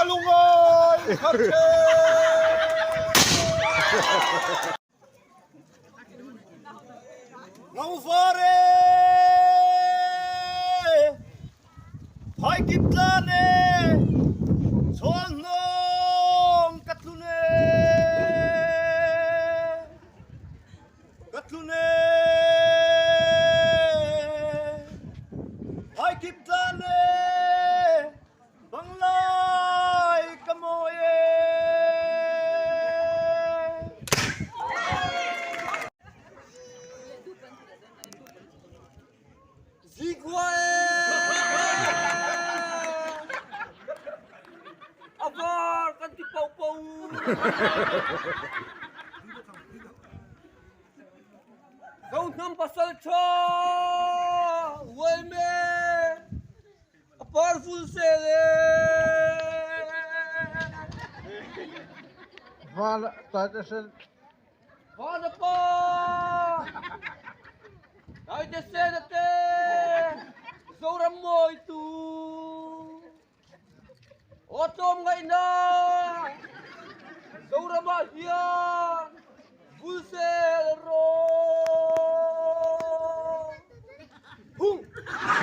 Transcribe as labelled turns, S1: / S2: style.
S1: Kalungay! Karte! Naufare! Hay kitlane! Soalnom katlune! Katlune! Hay kitlane! Banglay kamoye! Zigwae! Abar kanti pau-pau! Kau nam pasal cha! Weme! A powerful sele!
S2: Van, dat is een...
S1: Vader pa! Uit de senate! Zora mooi toe! Otom ngay na! Zora mahia!